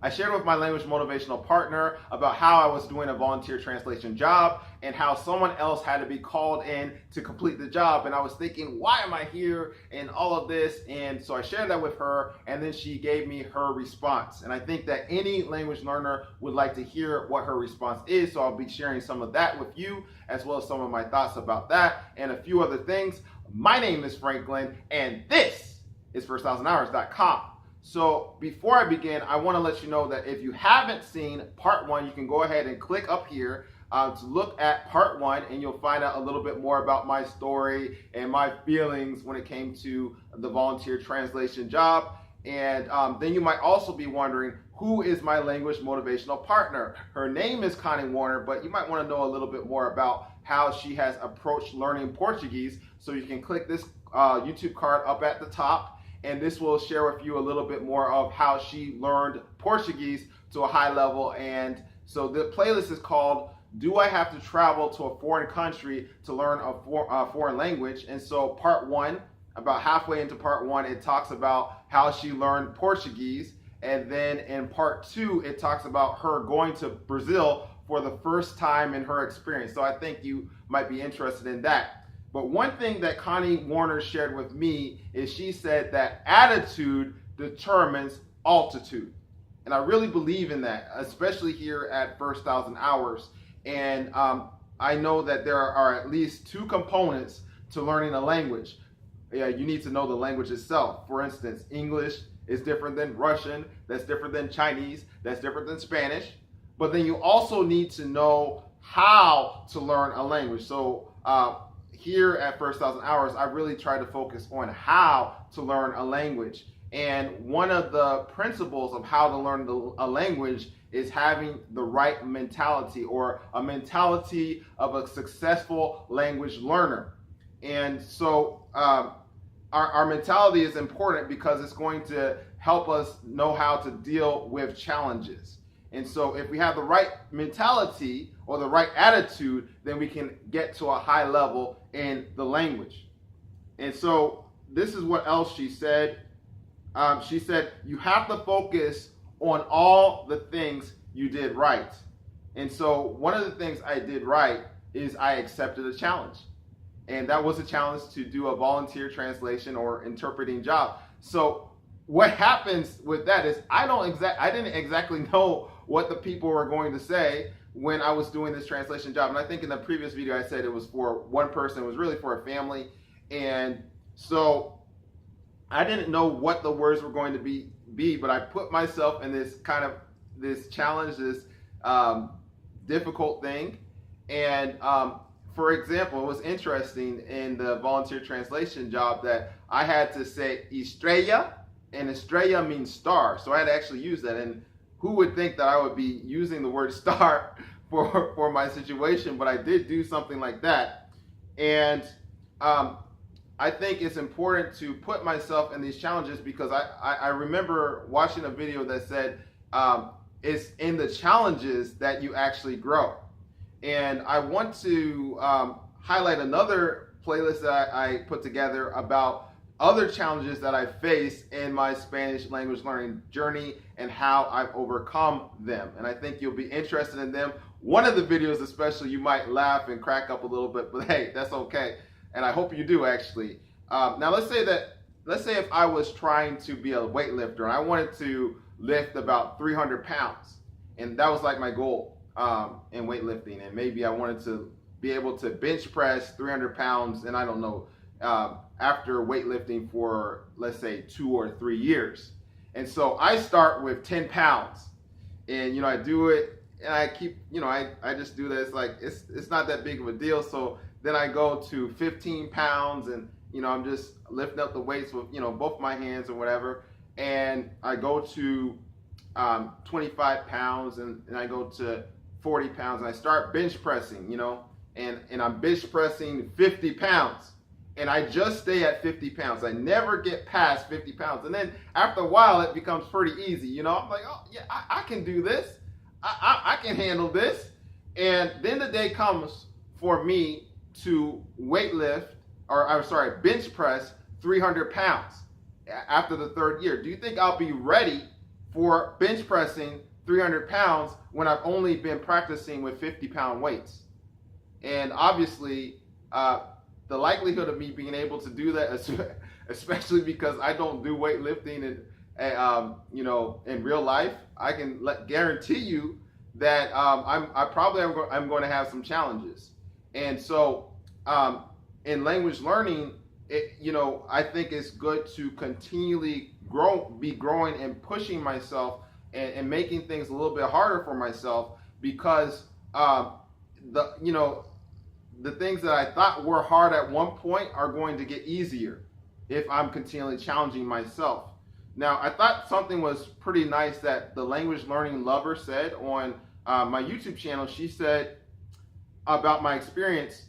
I shared with my language motivational partner about how I was doing a volunteer translation job and how someone else had to be called in to complete the job. And I was thinking, why am I here and all of this? And so I shared that with her, and then she gave me her response. And I think that any language learner would like to hear what her response is. So I'll be sharing some of that with you, as well as some of my thoughts about that and a few other things. My name is Franklin, and this is first1000hours.com. So before I begin, I want to let you know that if you haven't seen part one, you can go ahead and click up here to look at part one, and you'll find out a little bit more about my story and my feelings when it came to the volunteer translation job. And then you might also be wondering, who is my language motivational partner? Her name is Connie Warner, but you might want to know a little bit more about how she has approached learning Portuguese. So you can click this YouTube card up at the top, and this will share with you a little bit more of how she learned Portuguese to a high level. And so the playlist is called Do I Have to Travel to a Foreign Country to Learn a Foreign Language? And so part one, about halfway into part one, it talks about how she learned Portuguese. And then in part two, it talks about her going to Brazil for the first time in her experience. So I think you might be interested in that. But one thing that Connie Warner shared with me is she said that attitude determines altitude. And I really believe in that, especially here at First 1000 Hours. And I know that there are at least two components to learning a language. You need to know the language itself. For instance, English is different than Russian, that's different than Chinese, that's different than Spanish. But then you also need to know how to learn a language. So here at First 1000 Hours, I really try to focus on how to learn a language. And one of the principles of how to learn a language is having the right mentality, or a mentality of a successful language learner. And so our mentality is important because it's going to help us know how to deal with challenges. And so if we have the right mentality or the right attitude, then we can get to a high level in the language. And so this is what else she said. She said, you have to focus on all the things you did right. And so one of the things I did right is I accepted a challenge. And that was a challenge to do a volunteer translation or interpreting job. So what happens with that is I didn't exactly know what the people were going to say when I was doing this translation job. And I think in the previous video I said it was for one person, it was really for a family. And so I didn't know what the words were going to be, but I put myself in this challenge, this difficult thing. And for example, it was interesting in the volunteer translation job that I had to say estrella, and estrella means star. So I had to actually use that. And who would think that I would be using the word star for my situation, but I did do something like that. And I think it's important to put myself in these challenges because I remember watching a video that said it's in the challenges that you actually grow. And I want to highlight another playlist that I put together about other challenges that I faced in my Spanish language learning journey and how I've overcome them. And I think you'll be interested in them. One of the videos especially, you might laugh and crack up a little bit, but hey, that's okay. And I hope you do actually. Now let's say if I was trying to be a weightlifter and I wanted to lift about 300 pounds, and that was like my goal in weightlifting, and maybe I wanted to be able to bench press 300 pounds, and I don't know, after weightlifting for, let's say, 2 or 3 years. And so I start with 10 pounds, and I do it, and I keep, I just do this, like it's not that big of a deal. So then I go to 15 pounds, and I'm just lifting up the weights with both my hands or whatever, and I go to 25 pounds, and I go to 40 pounds, and I start bench pressing, and I'm bench pressing 50 pounds. And I just stay at 50 pounds. I never get past 50 pounds. And then after a while, it becomes pretty easy. I'm like, oh, yeah, I can do this. I can handle this. And then the day comes for me to bench press 300 pounds after the third year. Do you think I'll be ready for bench pressing 300 pounds when I've only been practicing with 50-pound weights. And obviously, the likelihood of me being able to do that, especially because I don't do weightlifting and in real life, I can guarantee you that I'm going to have some challenges. And so in language learning, I think it's good to continually be growing and pushing myself and making things a little bit harder for myself, because the things that I thought were hard at one point are going to get easier if I'm continually challenging myself. Now, I thought something was pretty nice that the language learning lover said on my YouTube channel. She said about my experience,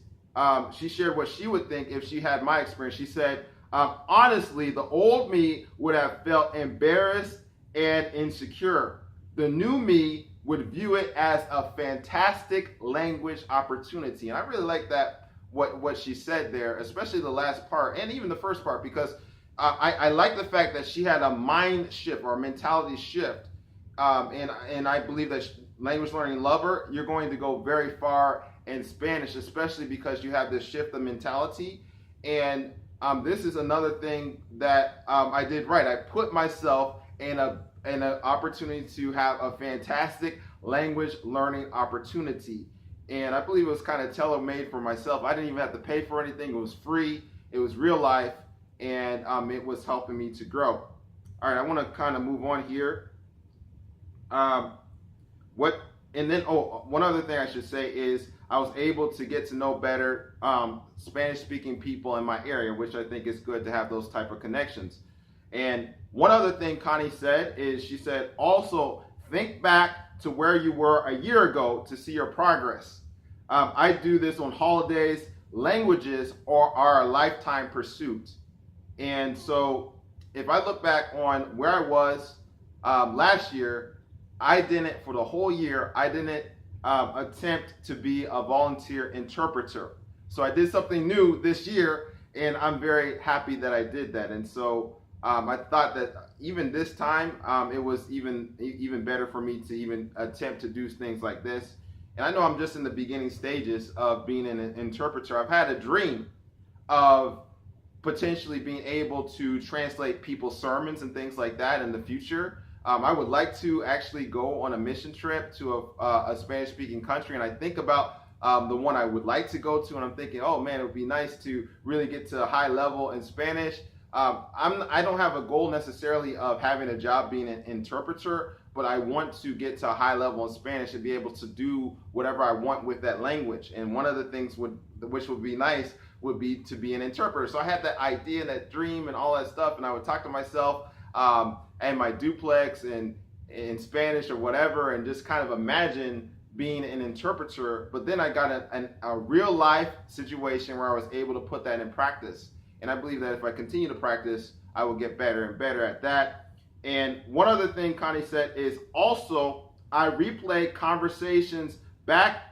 she shared what she would think if she had my experience. She said, honestly, the old me would have felt embarrassed and insecure. The new me would view it as a fantastic language opportunity. And I really like that, what she said there, especially the last part and even the first part, because I like the fact that she had a mind shift or a mentality shift. And I believe that language learning lover, you're going to go very far in Spanish, especially because you have this shift of mentality. And this is another thing that I did right. I put myself in an opportunity to have a fantastic language learning opportunity. And I believe it was kind of tailor-made for myself. I didn't even have to pay for anything. It was free. It was real life. And it was helping me to grow. All right, I want to kind of move on here. One other thing I should say is I was able to get to know better Spanish-speaking people in my area, which I think is good to have those type of connections. And one other thing Connie said is, she said, also think back to where you were a year ago to see your progress. I do this on holidays. Languages are a lifetime pursuit. And so if I look back on where I was last year, for the whole year, I didn't attempt to be a volunteer interpreter. So I did something new this year, and I'm very happy that I did that. And so I thought that even this time, it was even better for me to even attempt to do things like this. And I know I'm just in the beginning stages of being an interpreter. I've had a dream of potentially being able to translate people's sermons and things like that in the future. I would like to actually go on a mission trip to a Spanish-speaking country, and I think about the one I would like to go to, and I'm thinking, oh man, it would be nice to really get to a high level in Spanish. I don't have a goal necessarily of having a job being an interpreter, but I want to get to a high level in Spanish and be able to do whatever I want with that language. And one of the things which would be nice would be to be an interpreter. So I had that idea and that dream and all that stuff, and I would talk to myself and my duplex and in Spanish or whatever, and just kind of imagine being an interpreter. But then I got a real life situation where I was able to put that in practice. And I believe that if I continue to practice, I will get better and better at that. And one other thing Connie said is also, I replay conversations back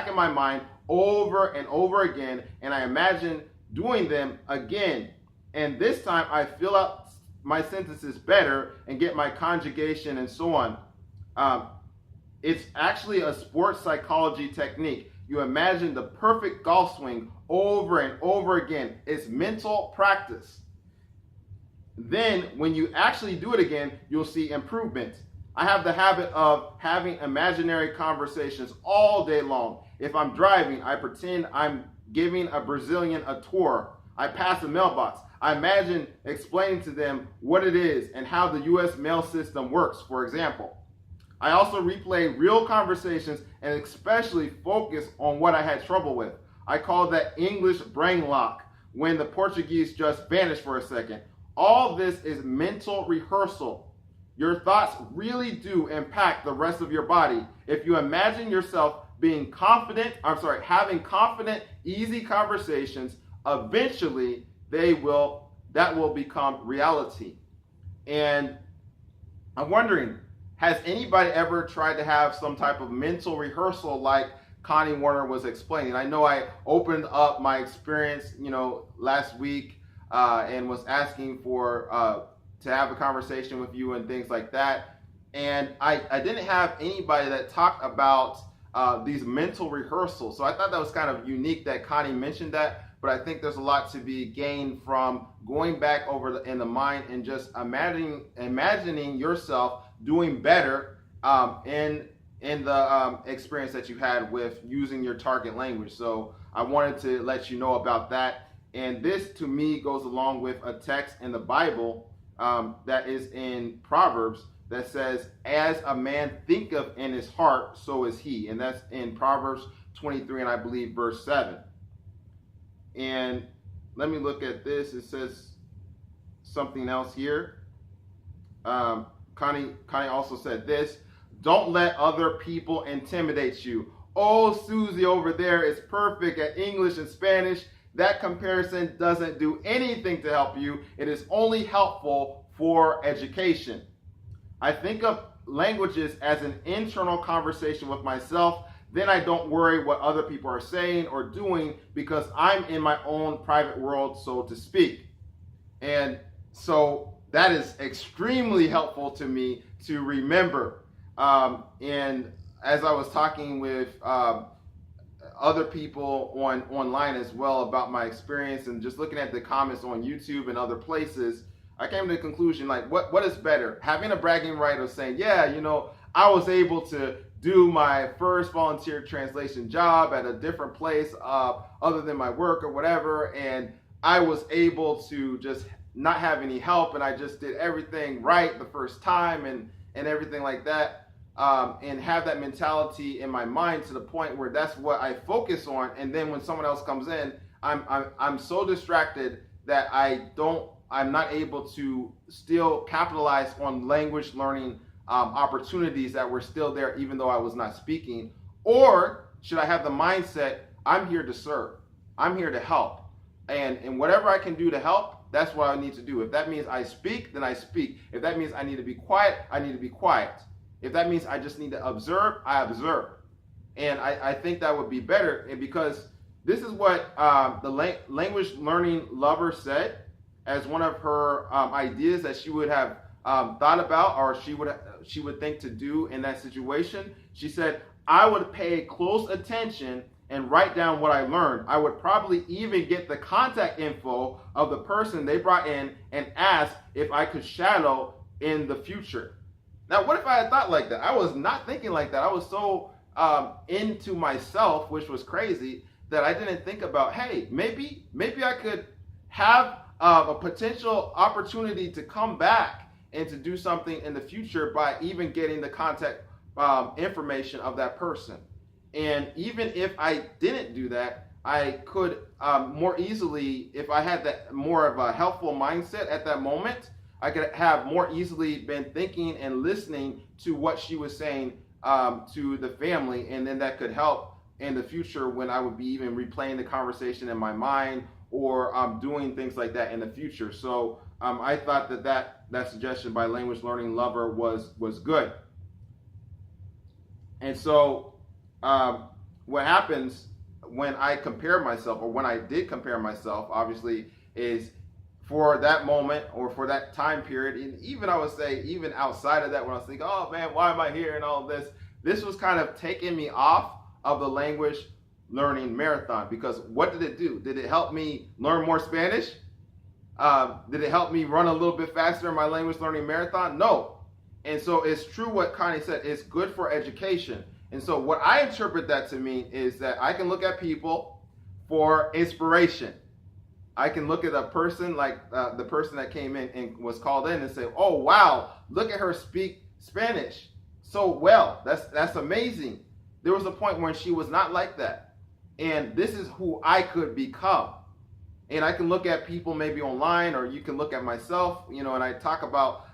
in my mind over and over again, and I imagine doing them again. And this time I fill out my sentences better and get my conjugation and so on. It's actually a sports psychology technique. You imagine the perfect golf swing over and over again. It's mental practice. Then when you actually do it again, you'll see improvement. I have the habit of having imaginary conversations all day long. If I'm driving, I pretend I'm giving a Brazilian a tour. I pass a mailbox. I imagine explaining to them what it is and how the U.S. mail system works, for example. I also replay real conversations and especially focus on what I had trouble with. I call that English brain lock, when the Portuguese just vanished for a second. All this is mental rehearsal. Your thoughts really do impact the rest of your body. If you imagine yourself having confident, easy conversations, eventually that will become reality. And I'm wondering, has anybody ever tried to have some type of mental rehearsal like Connie Warner was explaining? I know I opened up my experience, last week and was asking for have a conversation with you and things like that. And I didn't have anybody that talked about these mental rehearsals. So I thought that was kind of unique that Connie mentioned that, but I think there's a lot to be gained from going back over in the mind and just imagining yourself doing better in the experience that you had with using your target language. So I wanted to let you know about that. And this to me goes along with a text in the Bible that is in Proverbs that says, as a man thinketh in his heart, so is he. And that's in Proverbs 23, and I believe verse 7. And let me look at this. It says something else here. Connie also said this: don't let other people intimidate you. Oh, Susie over there is perfect at English and Spanish. That comparison doesn't do anything to help you. It is only helpful for education. I think of languages as an internal conversation with myself. Then I don't worry what other people are saying or doing because I'm in my own private world, so to speak. And so that is extremely helpful to me to remember. And as I was talking with other people online as well about my experience and just looking at the comments on YouTube and other places, I came to the conclusion, like, what is better? Having a bragging right of saying, yeah, I was able to do my first volunteer translation job at a different place other than my work or whatever, and I was able to just not have any help, and I just did everything right the first time and everything like that, and have that mentality in my mind to the point where that's what I focus on. And then when someone else comes in, I'm so distracted that I'm not able to still capitalize on language learning opportunities that were still there even though I was not speaking. Or should I have the mindset, I'm here to serve, I'm here to help, and whatever I can do to help, that's what I need to do. If that means I speak, then I speak. If that means I need to be quiet, I need to be quiet. If that means I just need to observe, I observe. And I think that would be better, and because this is what the language learning lover said as one of her ideas that she would have thought about, or she would think to do in that situation. She said, I would pay close attention and write down what I learned. I would probably even get the contact info of the person they brought in and ask if I could shadow in the future. Now, what if I had thought like that? I was not thinking like that. I was so into myself, which was crazy, that I didn't think about, hey, maybe I could have a potential opportunity to come back and to do something in the future by even getting the contact information of that person. And even if I didn't do that, I could more easily, if I had that more of a helpful mindset at that moment, I could have more easily been thinking and listening to what she was saying to the family, and then that could help in the future when I would be even replaying the conversation in my mind or doing things like that in the future. So I thought that suggestion by Language Learning Lover was good. And so what happens when I compare myself, or when I did compare myself, obviously, is for that moment or for that time period, and even I would say even outside of that, when I was thinking, oh man, why am I here and all of this was kind of taking me off of the language learning marathon. Because what did it do? Did it help me learn more Spanish? Did it help me run a little bit faster in my language learning marathon? No. And so it's true what Connie said, it's good for education. And so what I interpret that to mean is that I can look at people for inspiration. I can look at a person like the person that came in and was called in and say, oh, wow, look at her speak Spanish so well. That's amazing. There was a point when she was not like that. And this is who I could become. And I can look at people maybe online, or you can look at myself, and I talk about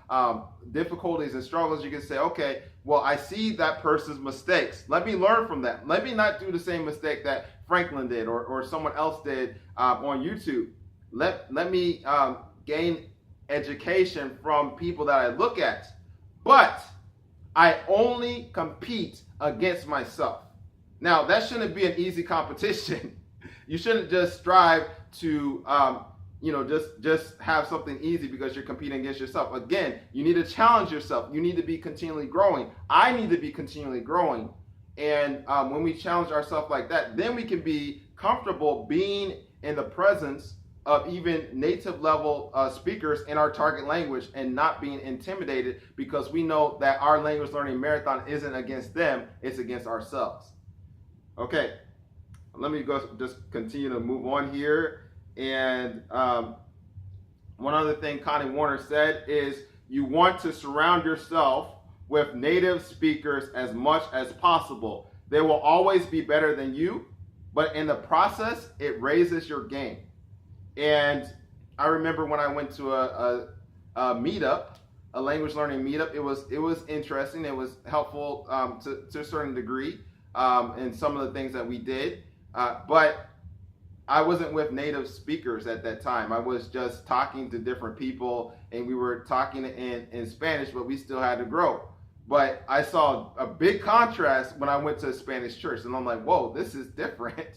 difficulties and struggles. You can say, okay, well, I see that person's mistakes. Let me learn from that. Let me not do the same mistake that Franklin did or someone else did on YouTube. Let me gain education from people that I look at. But I only compete against myself. Now, that shouldn't be an easy competition. You shouldn't just strive to just have something easy because you're competing against yourself. Again, you need to challenge yourself. You need to be continually growing. I need to be continually growing. And when we challenge ourselves like that, then we can be comfortable being in the presence of even native level speakers in our target language and not being intimidated, because we know that our language learning marathon isn't against them, it's against ourselves. Okay, let me just continue to move on here. And one other thing Connie Warner said is you want to surround yourself with native speakers as much as possible. They will always be better than you, but in the process, it raises your game. And I remember when I went to a meetup, a language learning meetup, it was interesting. It was helpful to a certain degree in some of the things that we did. But I wasn't with native speakers at that time. I was just talking to different people, and we were talking in Spanish, but we still had to grow. But I saw a big contrast when I went to a Spanish church, and I'm like, whoa, this is different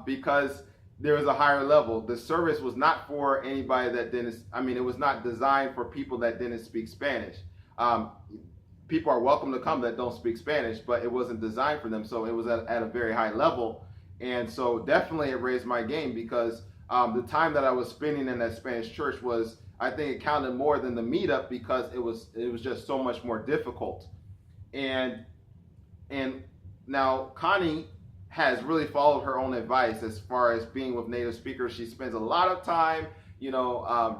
because there was a higher level. The service was not for anybody that didn't, it was not designed for people that didn't speak Spanish. People are welcome to come that don't speak Spanish, but it wasn't designed for them. So it was at a very high level. And so definitely it raised my game, because the time that I was spending in that Spanish church was, I think it counted more than the meetup, because it was just so much more difficult. And now Connie has really followed her own advice as far as being with native speakers. She spends a lot of time,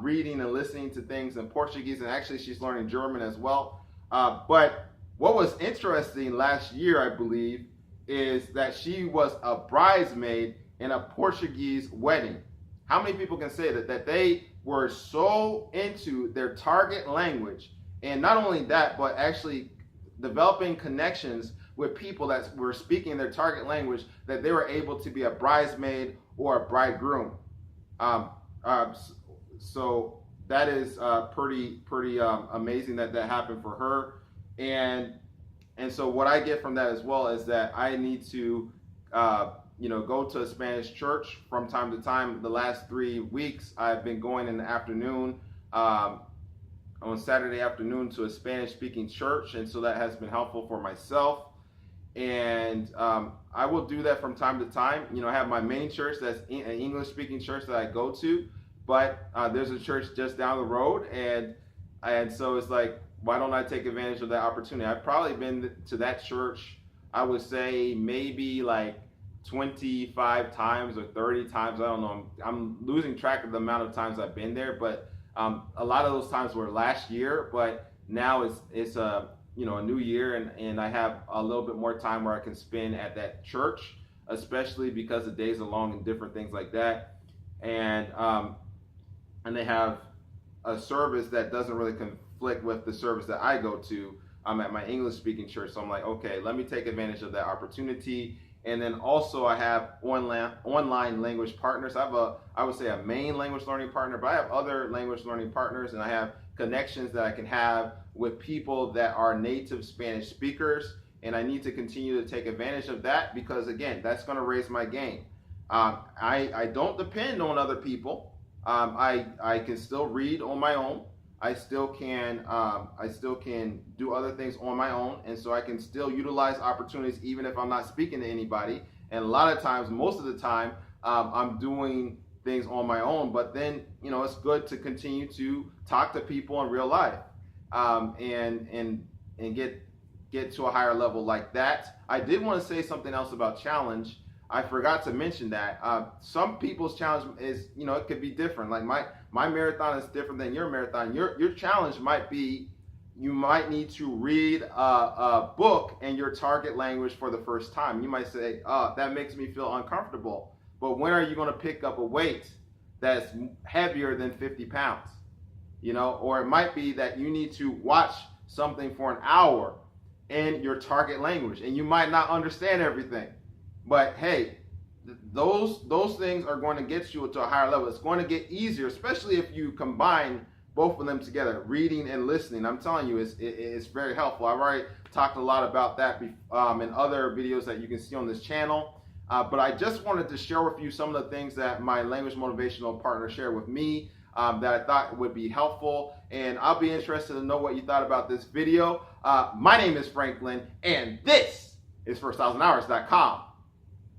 reading and listening to things in Portuguese, and actually she's learning German as well. But what was interesting last year, I believe, is that she was a bridesmaid in a Portuguese wedding. How many people can say that they were so into their target language, and not only that, but actually developing connections with people that were speaking their target language, that they were able to be a bridesmaid or a bridegroom. So that is pretty amazing that happened for her. And so what I get from that as well is that I need to go to a Spanish church from time to time. The last 3 weeks I've been going in the afternoon, on Saturday afternoon, to a Spanish speaking church, and so that has been helpful for myself. And I will do that from time to time. I have my main church that's an English speaking church that I go to, but there's a church just down the road, and so it's like, why don't I take advantage of that opportunity? I've probably been to that church, I would say maybe like 25 times or 30 times. I don't know. I'm losing track of the amount of times I've been there, but a lot of those times were last year. But now it's a new year, and I have a little bit more time where I can spend at that church, especially because the days are long and different things like that. And they have a service that doesn't really conflict with the service that I go to. I'm at my English speaking church, so I'm like, okay, let me take advantage of that opportunity. And then also I have online language partners. I would say a main language learning partner, but I have other language learning partners, and I have connections that I can have with people that are native Spanish speakers, and I need to continue to take advantage of that, because again, that's going to raise my game. I don't depend on other people. I can still read on my own. I still can do other things on my own, and so I can still utilize opportunities even if I'm not speaking to anybody. And a lot of times, most of the time, I'm doing things on my own. But then, it's good to continue to talk to people in real life, and get to a higher level like that. I did want to say something else about challenge. I forgot to mention that some people's challenge is, it could be different. Like my marathon is different than your marathon. Your challenge might be, you might need to read a book in your target language for the first time. You might say, that makes me feel uncomfortable. But when are you going to pick up a weight that's heavier than 50 pounds? Or it might be that you need to watch something for an hour in your target language, and you might not understand everything. But hey, those things are going to get you to a higher level. It's going to get easier, especially if you combine both of them together, reading and listening. I'm telling you, it's very helpful. I've already talked a lot about that in other videos that you can see on this channel. But I just wanted to share with you some of the things that my language motivational partner shared with me that I thought would be helpful. And I'll be interested to know what you thought about this video. My name is Franklin, and this is first1,000hours.com.